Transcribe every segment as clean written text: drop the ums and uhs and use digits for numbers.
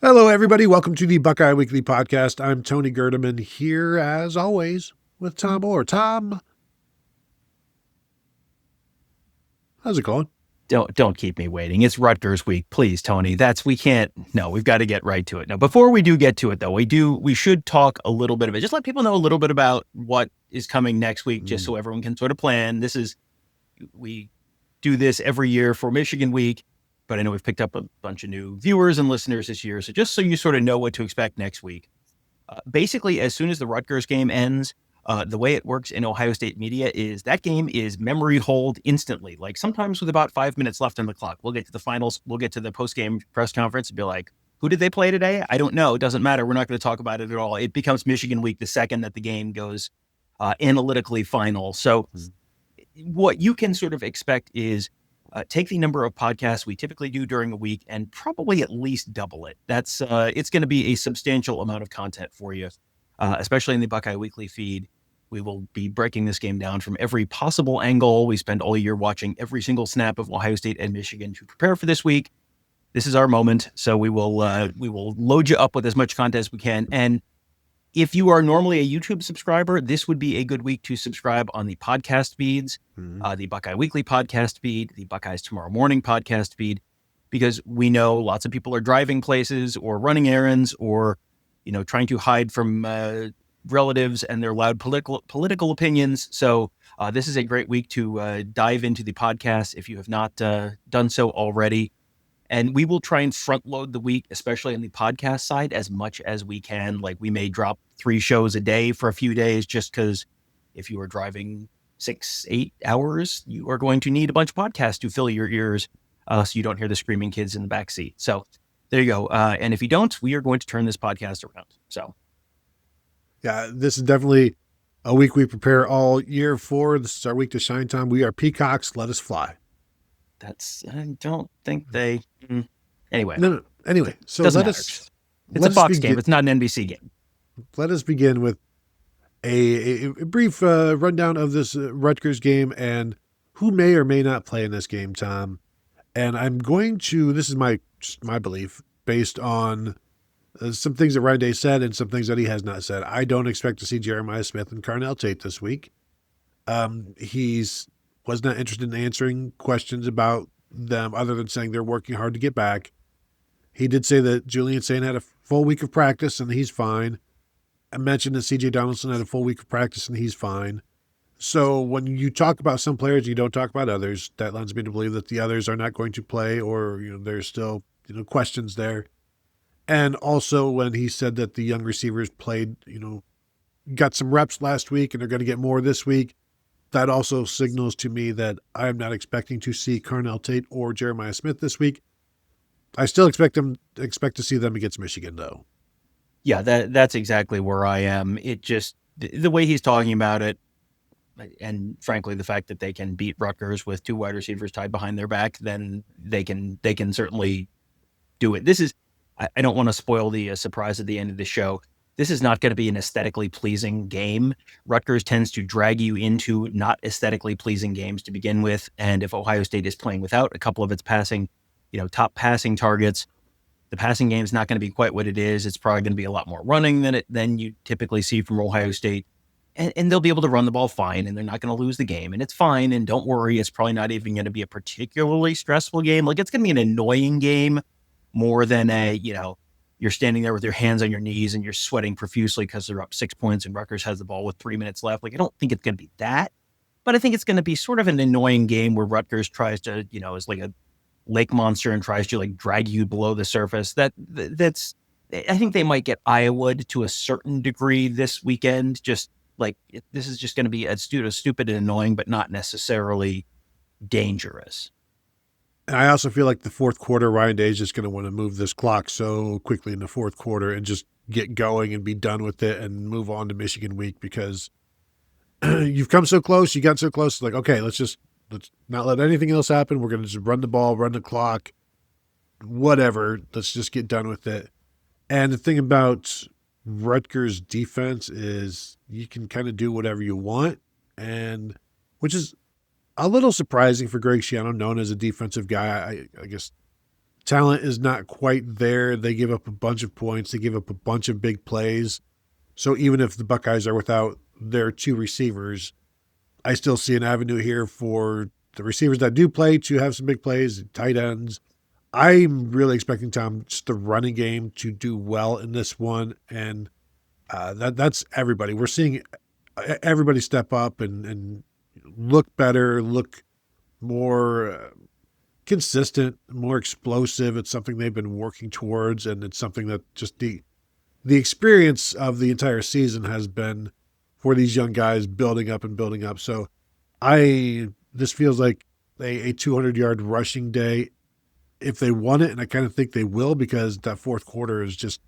Hello, everybody. Welcome to the Buckeye Weekly Podcast. I'm Tony Gerdeman here, as always, with Tom Orr. Tom, how's it going? Don't keep me waiting. It's Rutgers week. Please, Tony. We've got to get right to it. Now, before we do get to it though, we should talk a little bit of it. Just let people know a little bit about what is coming next week, just so everyone can sort of plan. We do this every year for Michigan week, but I know we've picked up a bunch of new viewers and listeners this year. So just so you sort of know what to expect next week. Basically, as soon as the Rutgers game ends, the way it works in Ohio State media is that game is memory hold instantly. Like sometimes with about 5 minutes left on the clock, we'll get to the finals, we'll get to the post-game press conference and be like, who did they play today? I don't know. It doesn't matter. We're not going to talk about it at all. It becomes Michigan week the second that the game goes analytically final. So what you can sort of expect is take the number of podcasts we typically do during a week and probably at least double it. It's going to be a substantial amount of content for you, especially in the Buckeye Weekly feed. We will be breaking this game down from every possible angle. We spend all year watching every single snap of Ohio State and Michigan to prepare for this week. This is our moment, so we will load you up with as much content as we can. And if you are normally a YouTube subscriber, this would be a good week to subscribe on the podcast feeds, the Buckeye Weekly podcast feed, the Buckeyes Tomorrow Morning podcast feed, because we know lots of people are driving places or running errands or, trying to hide from relatives and their loud political opinions. So this is a great week to dive into the podcast if you have not done so already. And we will try and front load the week, especially on the podcast side, as much as we can. Like we may drop 3 shows a day for a few days, just because if you are driving 6-8 hours, you are going to need a bunch of podcasts to fill your ears so you don't hear the screaming kids in the backseat. So there you go. And if you don't, we are going to turn this podcast around. So. Yeah, this is definitely a week we prepare all year for. This is our week to shine, Tom. We are peacocks. Let us fly. I don't think they. Anyway. No. Anyway, so It's a Fox game. It's not an NBC game. Let us begin with a brief rundown of this Rutgers game and who may or may not play in this game, Tom. And I'm going to. This is my belief based on some things that Ryan Day said and some things that he has not said. I don't expect to see Jeremiah Smith and Carnell Tate this week. Was not interested in answering questions about them other than saying they're working hard to get back. He did say that Julian Sain had a full week of practice and he's fine. I mentioned that CJ Donaldson had a full week of practice and he's fine. So when you talk about some players, you don't talk about others. That lends me to believe that the others are not going to play or, there's still, questions there. And also when he said that the young receivers played, got some reps last week and they're going to get more this week, that also signals to me that I'm not expecting to see Carnell Tate or Jeremiah Smith this week. I still expect to see them against Michigan, though. Yeah, that's exactly where I am. It just, the way he's talking about it, and frankly, the fact that they can beat Rutgers with 2 wide receivers tied behind their back, then they can certainly do it. This is, I don't want to spoil the surprise at the end of the show. This is not going to be an aesthetically pleasing game. Rutgers tends to drag you into not aesthetically pleasing games to begin with. And if Ohio State is playing without a couple of its passing, top passing targets, the passing game is not going to be quite what it is. It's probably going to be a lot more running than you typically see from Ohio State. And they'll be able to run the ball fine, and they're not going to lose the game. And it's fine. And don't worry, it's probably not even going to be a particularly stressful game. Like it's going to be an annoying game more than you're standing there with your hands on your knees and you're sweating profusely because they're up 6 points and Rutgers has the ball with 3 minutes left. Like, I don't think it's going to be that, but I think it's going to be sort of an annoying game where Rutgers tries to, is like a lake monster and tries to like drag you below the surface. That's, I think they might get Iowa'd to a certain degree this weekend. Just like, this is just going to be as stupid and annoying, but not necessarily dangerous. And I also feel like the fourth quarter, Ryan Day is just going to want to move this clock so quickly in the fourth quarter and just get going and be done with it and move on to Michigan week because you've come so close. You got so close. It's like, okay, let's not let anything else happen. We're going to just run the ball, run the clock, whatever. Let's just get done with it. And the thing about Rutgers defense is you can kind of do whatever you want, and which is a little surprising for Greg Schiano, known as a defensive guy. I guess talent is not quite there. They give up a bunch of points. They give up a bunch of big plays. So even if the Buckeyes are without their two receivers, I still see an avenue here for the receivers that do play to have some big plays, tight ends. I'm really expecting just the running game to do well in this one, and that's everybody. We're seeing everybody step up and look better, look more consistent, more explosive. It's something they've been working towards, and it's something that just the experience of the entire season has been for these young guys building up and building up. So this feels like a 200-yard rushing day if they want it, and I kind of think they will, because that fourth quarter is just,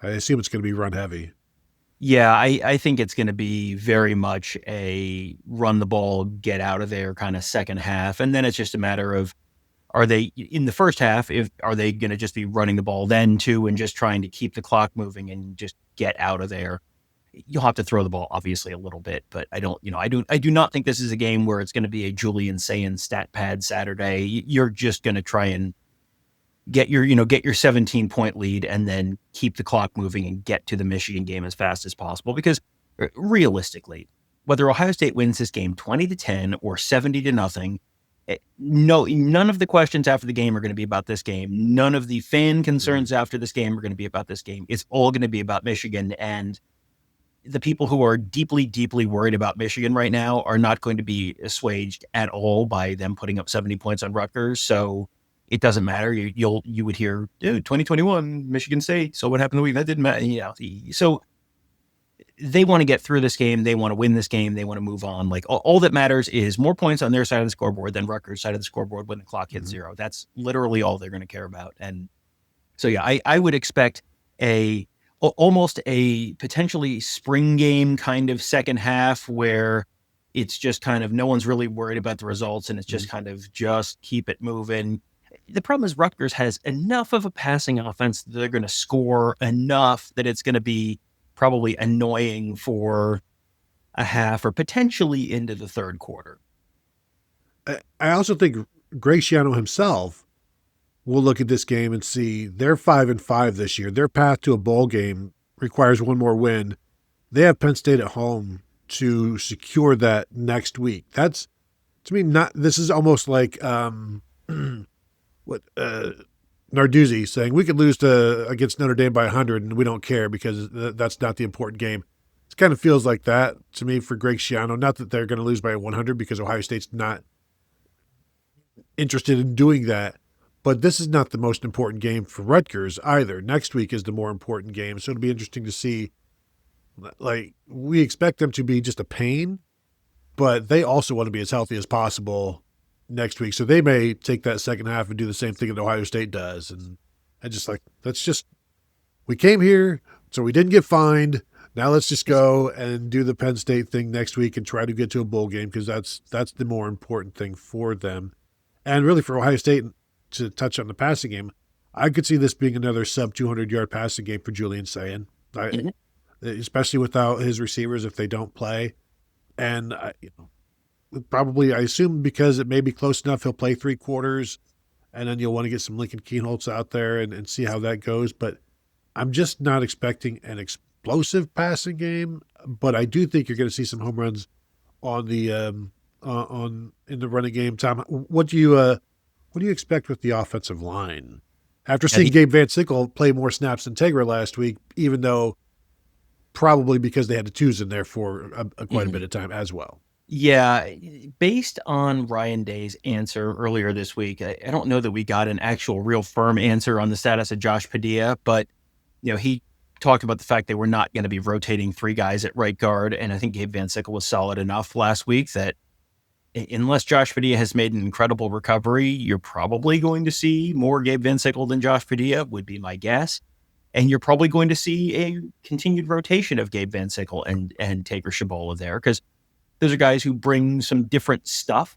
I assume it's going to be run heavy. Yeah, I think it's going to be very much a run the ball, get out of there kind of second half. And then it's just a matter of, are they in the first half? Are they going to just be running the ball then too, and just trying to keep the clock moving and just get out of there? You'll have to throw the ball obviously a little bit, but I do not think this is a game where it's going to be a Julian Sayin stat pad Saturday. You're just going to try and get your 17-point lead and then keep the clock moving and get to the Michigan game as fast as possible. Because realistically, whether Ohio State wins this game 20-10 or 70-0, none of the questions after the game are going to be about this game. None of the fan concerns after this game are going to be about this game. It's all going to be about Michigan, and the people who are deeply, deeply worried about Michigan right now are not going to be assuaged at all by them putting up 70 points on Rutgers. So it doesn't matter. You would hear, dude, 2021 Michigan State. So what happened the week? That didn't matter. So they want to get through this game. They want to win this game. They want to move on. Like all that matters is more points on their side of the scoreboard than Rutgers' side of the scoreboard when the clock hits zero. That's literally all they're going to care about. And so, yeah, I would expect almost a potentially spring game kind of second half where it's just kind of no one's really worried about the results, and it's just kind of just keep it moving. The problem is Rutgers has enough of a passing offense that they're going to score enough that it's going to be probably annoying for a half or potentially into the third quarter. I also think Greg Schiano himself will look at this game and see they're 5-5 this year. Their path to a bowl game requires one more win. They have Penn State at home to secure that next week. That's, to me, this is almost like what Narduzzi saying, we could lose against Notre Dame by 100 and we don't care because that's not the important game. It kind of feels like that to me for Greg Schiano. Not that they're going to lose by 100 because Ohio State's not interested in doing that, but this is not the most important game for Rutgers either. Next week is the more important game, so it'll be interesting to see. Like, we expect them to be just a pain, but they also want to be as healthy as possible next week. So they may take that second half and do the same thing that Ohio State does. And I just we came here, so we didn't get fined. Now let's just go and do the Penn State thing next week and try to get to a bowl game, because that's the more important thing for them. And really for Ohio State, to touch on the passing game, I could see this being another sub 200-yard passing game for Julian Sayin, especially without his receivers if they don't play. And I assume because it may be close enough, he'll play 3 quarters, and then you'll want to get some Lincoln Kienholz out there and see how that goes. But I'm just not expecting an explosive passing game. But I do think you're going to see some home runs on the in the running game. Tom, what do you expect with the offensive line after seeing Gabe Van Sickle play more snaps than Tegra last week, even though probably because they had the twos in there for quite a bit of time as well? Yeah, based on Ryan Day's answer earlier this week, I don't know that we got an actual real firm answer on the status of Josh Padilla, but he talked about the fact they were not going to be rotating 3 guys at right guard, and I think Gabe Van Sickle was solid enough last week that unless Josh Padilla has made an incredible recovery, you're probably going to see more Gabe Van Sickle than Josh Padilla, would be my guess. And you're probably going to see a continued rotation of Gabe Van Sickle and Taker Shabola there, because those are guys who bring some different stuff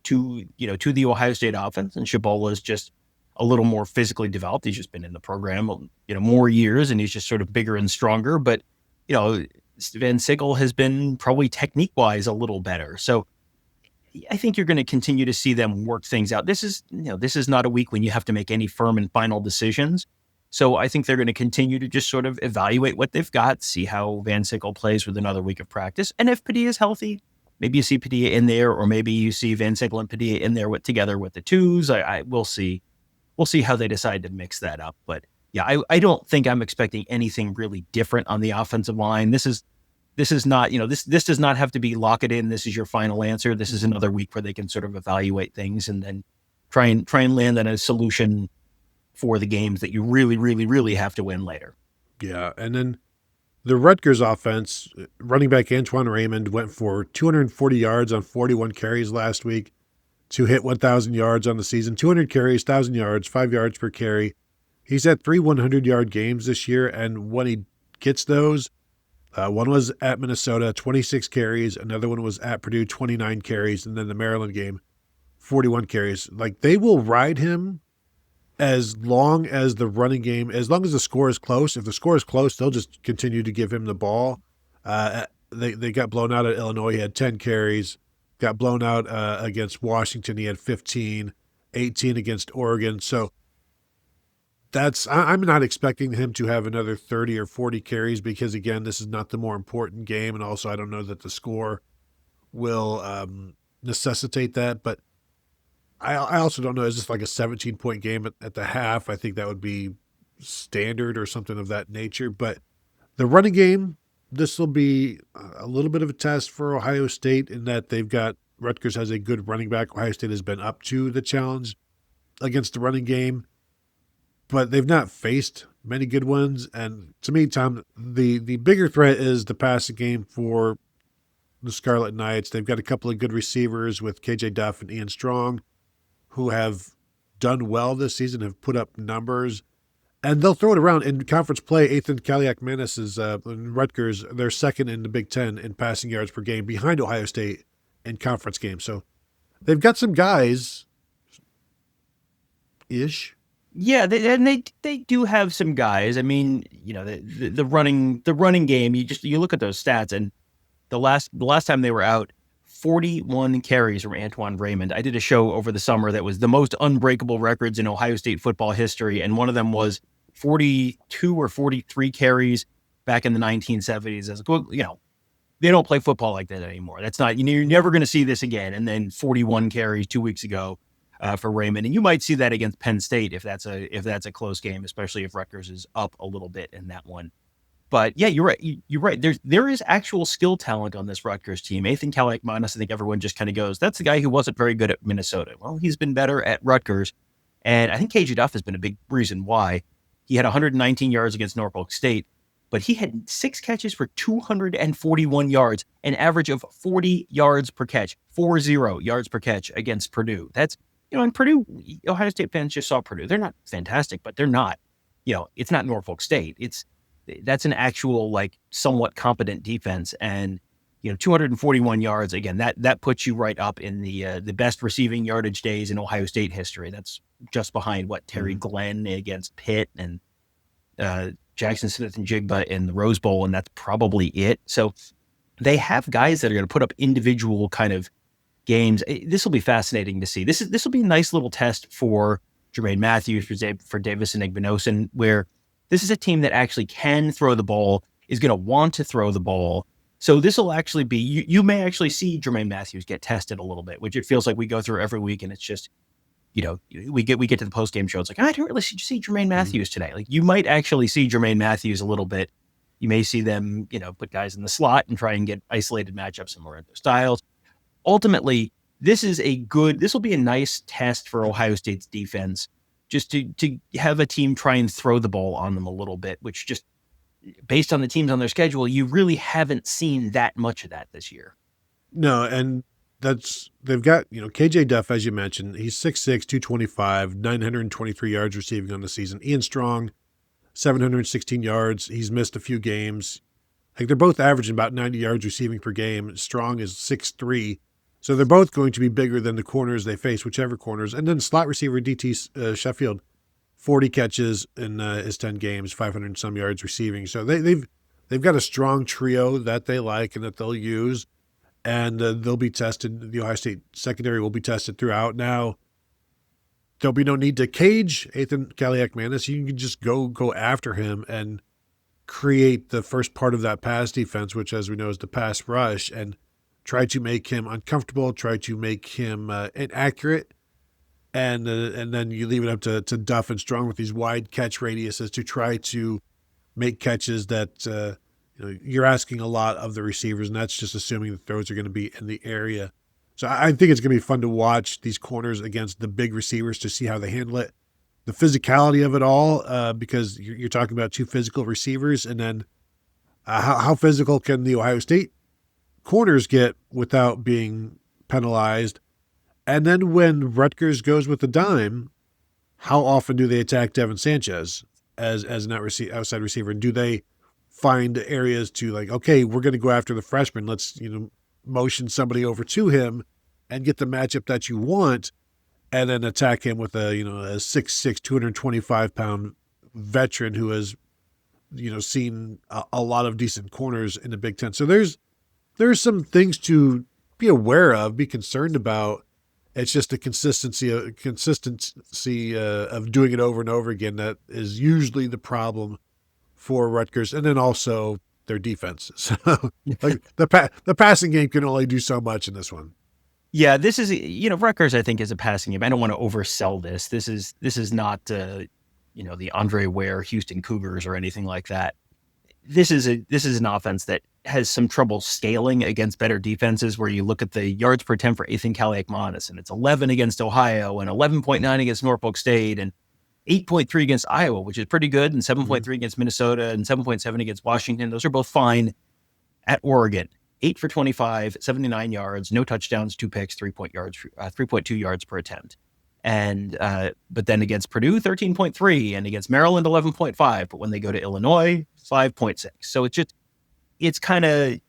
to the Ohio State offense. And Shabola is just a little more physically developed. He's just been in the program, more years, and he's just sort of bigger and stronger. But, Van Sickle has been probably technique-wise a little better. So I think you're going to continue to see them work things out. This is not a week when you have to make any firm and final decisions. So I think they're going to continue to just sort of evaluate what they've got, see how Van Sickle plays with another week of practice. And if Padilla is healthy, maybe you see Padilla in there, or maybe you see Van Sickle and Padilla in there together with the twos. We'll see. We'll see how they decide to mix that up. But yeah, I don't think I'm expecting anything really different on the offensive line. This is not, this does not have to be lock it in. This is your final answer. This is another week where they can sort of evaluate things and then try and land on a solution for the games that you really, really, really have to win later. Yeah. And then the Rutgers offense, running back Antoine Raymond went for 240 yards on 41 carries last week to hit 1,000 yards on the season. 200 carries, 1,000 yards, 5 yards per carry. He's had 3 100-yard games this year, and when he gets those, one was at Minnesota, 26 carries. Another one was at Purdue, 29 carries. And then the Maryland game, 41 carries. Like, they will ride him as long as the running game, as long as the score is close. If the score is close, they'll just continue to give him the ball. They got blown out at Illinois. He had 10 carries. Got blown out against Washington. He had 15, 18 against Oregon. So I'm not expecting him to have another 30 or 40 carries because, again, this is not the more important game. And also, I don't know that the score will necessitate that. But I also don't know, is this like a 17-point game at the half? I think that would be standard or something of that nature. But the running game, this will be a little bit of a test for Ohio State in that Rutgers has a good running back. Ohio State has been up to the challenge against the running game, but they've not faced many good ones. And to me, Tom, the bigger threat is the passing game for the Scarlet Knights. They've got a couple of good receivers with KJ Duff and Ian Strong, who have done well this season, have put up numbers, and they'll throw it around in conference play. Ethan Kaliak-Manis is in Rutgers. They're second in the Big Ten in passing yards per game, behind Ohio State in conference games. So they've got some guys ish. Yeah, they do have some guys. I mean, the running game. You look at those stats, and the last time they were out, 41 carries from Antoine Raymond. I did a show over the summer that was the most unbreakable records in Ohio State football history, and one of them was 42 or 43 carries back in the 1970s. As they don't play football like that anymore. That's not, you're never going to see this again. And then 41 carries 2 weeks ago for Raymond, and you might see that against Penn State if that's a close game, especially if Rutgers is up a little bit in that one. But yeah, you're right. You're right. There is actual skill talent on this Rutgers team. Ethan Kaliak-Manis, I think everyone just kind of goes, that's the guy who wasn't very good at Minnesota. Well, he's been better at Rutgers. And I think KJ Duff has been a big reason why. He had 119 yards against Norfolk State, but he had 6 catches for 241 yards, an average of 40 yards per catch, 40 yards per catch against Purdue. That's, and Purdue, Ohio State fans just saw Purdue. They're not fantastic, but they're not, it's not Norfolk State. That's an actual, somewhat competent defense. And, 241 yards, again, that puts you right up in the best receiving yardage days in Ohio State history. That's just behind Terry Glenn against Pitt and Jackson Smith and Jigba in the Rose Bowl, and that's probably it. So they have guys that are going to put up individual kind of games. This will be fascinating to see. This will be a nice little test for Jermaine Matthews, for Davison Igbinosun, where this is a team that actually can throw the ball, is going to want to throw the ball. So this will actually be, you may actually see Jermaine Matthews get tested a little bit, which it feels like we go through every week, and it's just, we get to the post-game show. It's like, I didn't really see Jermaine Matthews today. You might actually see Jermaine Matthews a little bit. You may see them, put guys in the slot and try and get isolated matchups and more into styles. Ultimately, this will be a nice test for Ohio State's defense, just to have a team try and throw the ball on them a little bit, which just based on the teams on their schedule, you really haven't seen that much of that this year. No, and they've got, KJ Duff, as you mentioned, he's 6'6", 225, 923 yards receiving on the season. Ian Strong, 716 yards. He's missed a few games. They're both averaging about 90 yards receiving per game. Strong is 6'3", so they're both going to be bigger than the corners they face, whichever corners. And then slot receiver DT Sheffield, 40 catches in his 10 games, 500 and some yards receiving. So they've got a strong trio that they like and that they'll use. and they'll be tested. The Ohio State secondary will be tested throughout. Now, there'll be no need to cage Ethan Kaliakmanis. You can just go after him and create the first part of that pass defense, which, as we know, is the pass rush, and try to make him uncomfortable, try to make him inaccurate, and then you leave it up to Duff and Strong with these wide catch radiuses to try to make catches that you're asking a lot of the receivers, and that's just assuming the throws are going to be in the area. So I think it's going to be fun to watch these corners against the big receivers to see how they handle it. The physicality of it all, because you're talking about two physical receivers, and then how physical can the Ohio State corners get without being penalized? And then when Rutgers goes with the dime, how often do they attack Devin Sanchez as an outside receiver? And do they find areas to okay, we're going to go after the freshman. Let's, motion somebody over to him and get the matchup that you want, and then attack him with a 6'6", 225-pound veteran who has, seen a lot of decent corners in the Big Ten. So there's some things to be aware of, be concerned about. It's just the consistency of doing it over and over again that is usually the problem for Rutgers, and then also their defense. So the passing game can only do so much in this one. Yeah, this is, Rutgers, I think, is a passing game. I don't want to oversell this. This is not, the Andre Ware Houston Cougars or anything like that. This is an offense that has some trouble scaling against better defenses, where you look at the yards per attempt for Ethan Kaliakmanis, and it's 11 against Ohio and 11.9 against Norfolk State and 8.3 against Iowa, which is pretty good, and 7.3 against Minnesota and 7.7 against Washington. Those are both fine. At Oregon, 8 for 25, 79 yards, no touchdowns, 2 picks, 3.2 yards per attempt. And but then against Purdue, 13.3, and against Maryland, 11.5. But when they go to Illinois, 5.6. So it's kind of,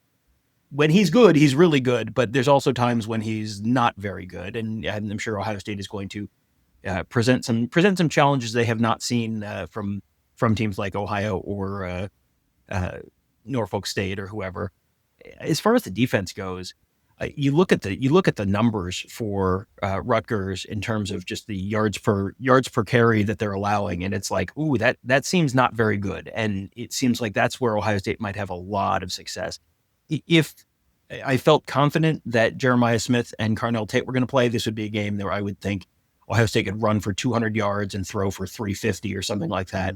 when he's good, he's really good. But there's also times when he's not very good, and I'm sure Ohio State is going to present some challenges they have not seen from teams like Ohio or Norfolk State or whoever. As far as the defense goes, you look at the numbers for Rutgers in terms of just the yards per carry that they're allowing, and it's like, ooh, that seems not very good. And it seems like that's where Ohio State might have a lot of success. If I felt confident that Jeremiah Smith and Carnell Tate were going to play, this would be a game where I would think Ohio State could run for 200 yards and throw for 350 or something like that.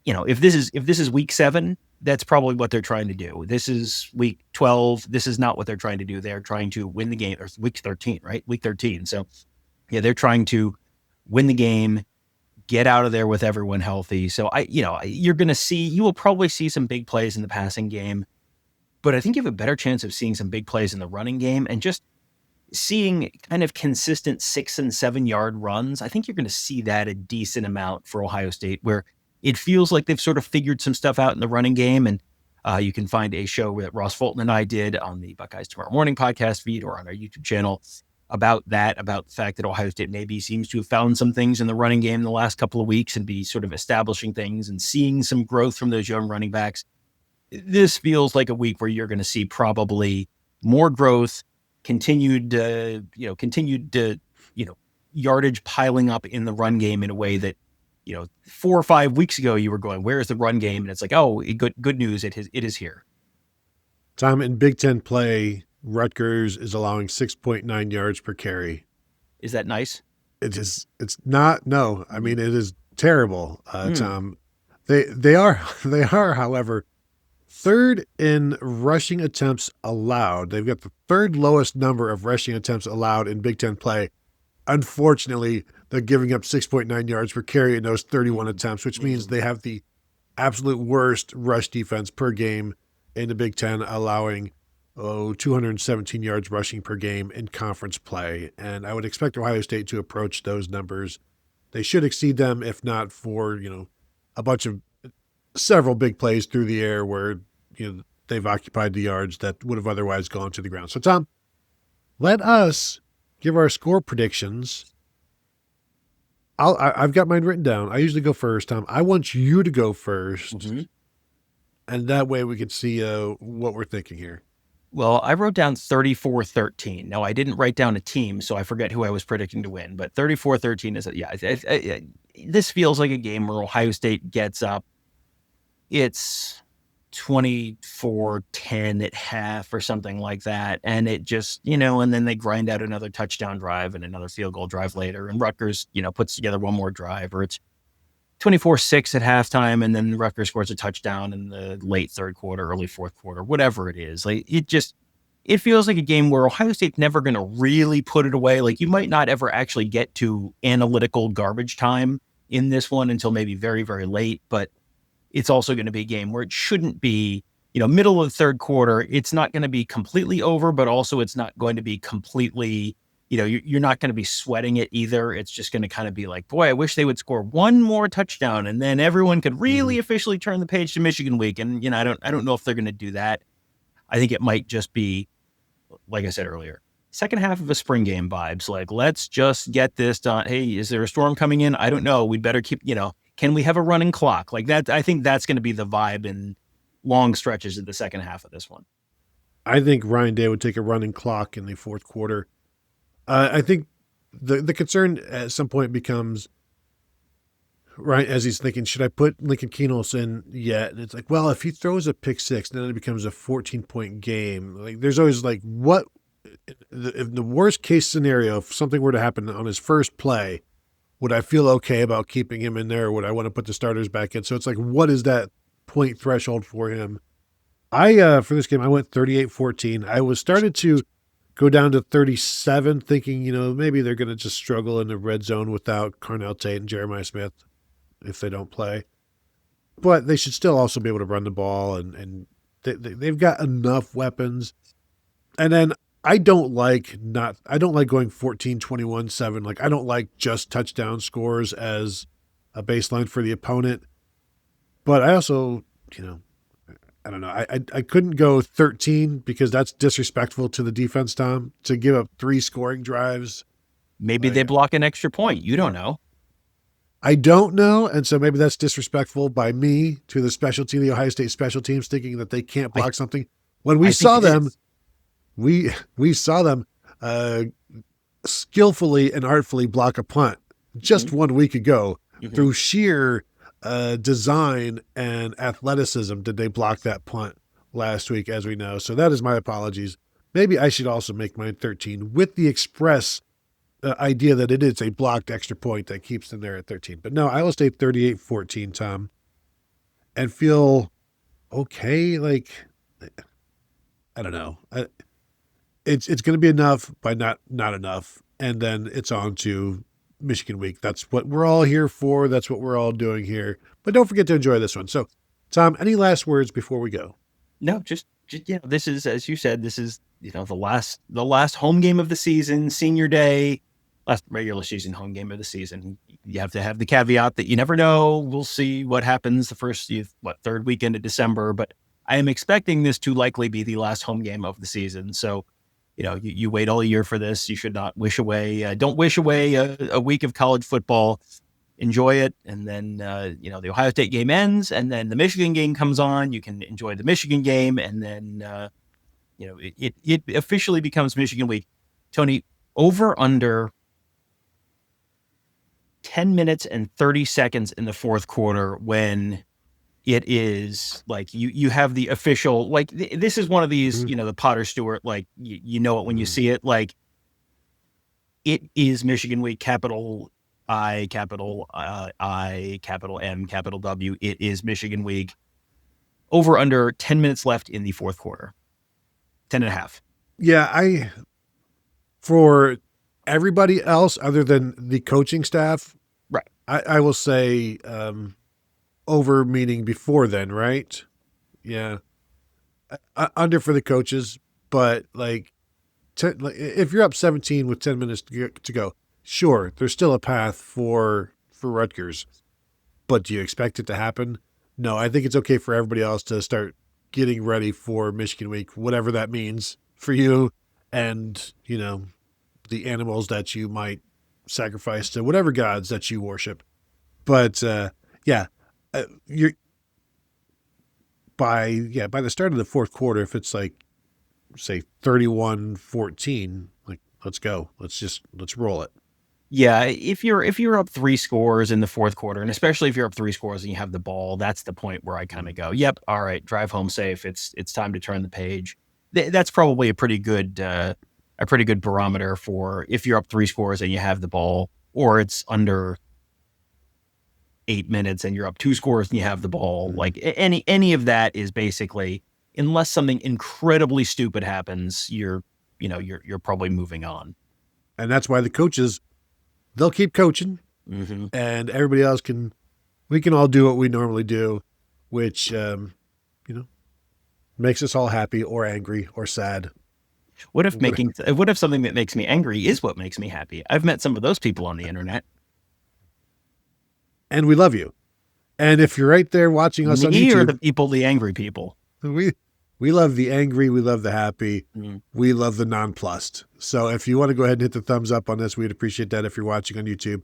If this is week 7, that's probably what they're trying to do. This is week 12. This is not what they're trying to do. They're trying to win the game. Or week 13, right? Week 13. So, yeah, they're trying to win the game, get out of there with everyone healthy. So, you will probably see some big plays in the passing game, but I think you have a better chance of seeing some big plays in the running game and just seeing kind of consistent 6 and 7 yard runs. I think you're going to see that a decent amount for Ohio State, where it feels like they've sort of figured some stuff out in the running game. And you can find a show that Ross Fulton and I did on the Buckeyes Tomorrow Morning podcast feed or on our YouTube channel about the fact that Ohio State maybe seems to have found some things in the running game in the last couple of weeks and be sort of establishing things and seeing some growth from those young running backs. This feels like a week where you're going to see probably more growth, continued yardage piling up in the run game in a way that, 4 or 5 weeks ago, you were going, where's the run game? And it's like, oh, good news. It is here. Tom, in Big Ten play, Rutgers is allowing 6.9 yards per carry. Is that nice? It's not. No, I mean, it is terrible, Tom. They are, however, third in rushing attempts allowed. They've got the third lowest number of rushing attempts allowed in Big Ten play. Unfortunately, they're giving up 6.9 yards per carry in those 31 attempts, which means they have the absolute worst rush defense per game in the Big Ten, allowing 217 yards rushing per game in conference play. And I would expect Ohio State to approach those numbers. They should exceed them, if not for, a bunch of several big plays through the air where, they've occupied the yards that would have otherwise gone to the ground. So, Tom, let us give our score predictions. I've got mine written down. I usually go first, Tom. I want you to go first, and that way we can see what we're thinking here. Well, I wrote down 34-13. Now, I didn't write down a team, so I forget who I was predicting to win. But 34-13 is, this feels like a game where Ohio State gets up. It's 24-10 at half or something like that. And it just, and then they grind out another touchdown drive and another field goal drive later. And Rutgers, puts together one more drive, or it's 24-6 at halftime, and then Rutgers scores a touchdown in the late third quarter, early fourth quarter, whatever it is. Like, it feels like a game where Ohio State's never going to really put it away. Like, you might not ever actually get to analytical garbage time in this one until maybe very, very late. But it's also going to be a game where it shouldn't be, middle of the third quarter. It's not going to be completely over, but also it's not going to be completely, you're not going to be sweating it either. It's just going to kind of be like, boy, I wish they would score one more touchdown, and then everyone could really officially turn the page to Michigan week. And, I don't know if they're going to do that. I think it might just be, like I said earlier, second half of a spring game vibes. Like, let's just get this done. Hey, is there a storm coming in? I don't know. We'd better keep, can we have a running clock? Like that, I think that's going to be the vibe in long stretches of the second half of this one. I think Ryan Day would take a running clock in the fourth quarter. I think the concern at some point becomes, right, as he's thinking, should I put Lincoln Keenos in yet? And it's like, well, if he throws a pick six, then it becomes a 14-point game. Like, there's always like, what if the worst case scenario, if something were to happen on his first play, would I feel okay about keeping him in there, or would I want to put the starters back in? So it's like, what is that point threshold for him? For this game, I went 38-14. I was started to go down to 37, thinking, maybe they're going to just struggle in the red zone without Carnell Tate and Jeremiah Smith if they don't play. But they should still also be able to run the ball, and they've got enough weapons. And then I don't like going 14-21-7. Like, I don't like just touchdown scores as a baseline for the opponent. But I also, I don't know. I couldn't go 13 because that's disrespectful to the defense, Tom, to give up 3 scoring drives. Maybe they block an extra point. You don't know. I don't know. And so maybe that's disrespectful by me to the Ohio State special teams, thinking that they can't block something. When we saw them, we saw them skillfully and artfully block a punt just 1 week ago. Through sheer design and athleticism did they block that punt last week, as we know. So that is my apologies. Maybe I should also make mine 13 with the express idea that it is a blocked extra point that keeps them there at 13. But no, I will stay 38-14, Tom, and feel okay. Like, I don't know. It's going to be enough, but not enough. And then it's on to Michigan week. That's what we're all here for. That's what we're all doing here. But don't forget to enjoy this one. So, Tom, any last words before we go? No, just this is, as you said, this is the last home game of the season, senior day, last regular season home game of the season. You have to have the caveat that you never know. We'll see what happens the first third weekend of December. But I am expecting this to likely be the last home game of the season. So, you wait all year for this. You should not wish away. Don't wish away a week of college football. Enjoy it. And then, the Ohio State game ends, and then the Michigan game comes on. You can enjoy the Michigan game. And then, it officially becomes Michigan week. Tony, over under 10 minutes and 30 seconds in the fourth quarter when it is like you have the official, like this is one of these, the Potter Stewart, like you know it when you see it, like it is Michigan week, capital I, capital M, capital W. It is Michigan week. Over under 10 minutes left in the fourth quarter. 10 and a half. Yeah, for everybody else other than the coaching staff, right? I will say over, meaning before then, right? Yeah. Under for the coaches, but if you're up 17 with 10 minutes to go, sure, there's still a path for Rutgers. But do you expect it to happen? No, I think it's okay for everybody else to start getting ready for Michigan week, whatever that means for you and, the animals that you might sacrifice to whatever gods that you worship. But you're by the start of the fourth quarter, if it's like say 31-14, like, let's go. Let's roll it. Yeah, if you're up 3 scores in the fourth quarter, and especially if you're up 3 scores and you have the ball, that's the point where I kind of go, yep, all right, drive home safe. It's time to turn the page. That's probably a pretty good barometer for if you're up 3 scores and you have the ball, or it's under 8 minutes and you're up 2 scores and you have the ball. Like any of that is basically, unless something incredibly stupid happens, you're probably moving on. And that's why the coaches, they'll keep coaching, and everybody else we can all do what we normally do, which, makes us all happy or angry or sad. What if something that makes me angry is what makes me happy? I've met some of those people on the internet. And we love you. And if you're right there watching us on YouTube, are the angry people. We love the angry. We love the happy. We love the nonplussed. So if you want to go ahead and hit the thumbs up on this, we'd appreciate that if you're watching on YouTube.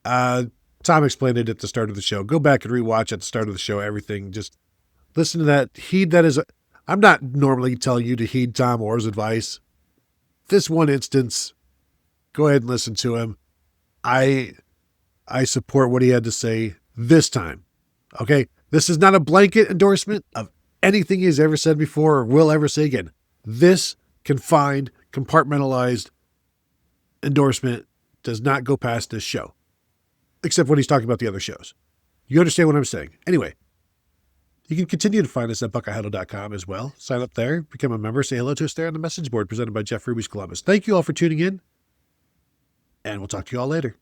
Tom explained it at the start of the show. Go back and rewatch at the start of the show, everything. Just listen to that. I'm not normally telling you to heed Tom Orr's advice. This one instance, go ahead and listen to him. I support what he had to say this time. Okay? This is not a blanket endorsement of anything he's ever said before or will ever say again. This confined, compartmentalized endorsement does not go past this show, except when he's talking about the other shows. You understand what I'm saying? Anyway, you can continue to find us at BuckeyeHuddle.com as well. Sign up there, become a member, say hello to us there on the message board presented by Jeff Ruby's Columbus. Thank you all for tuning in, and we'll talk to you all later.